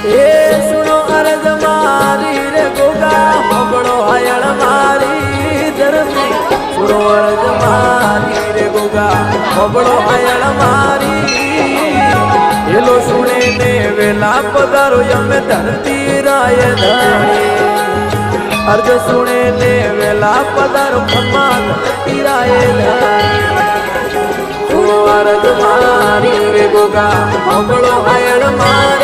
એ સુનો અરજ મારી રે ગોગા હોબળો હાયળ મારી ધરતી સુનો અરજ મારી રે ગોગા હોબળો હાયળ મારી એલો સુણે ને વેલા પધારો અમે ધરતી રાય ધણી અર્જ સુણે ને વેલા પધારો ખમ્મા ધરતી રાય ધણી સુનો અરજ મારી રે ગોગા હોબળો હાયળ મારી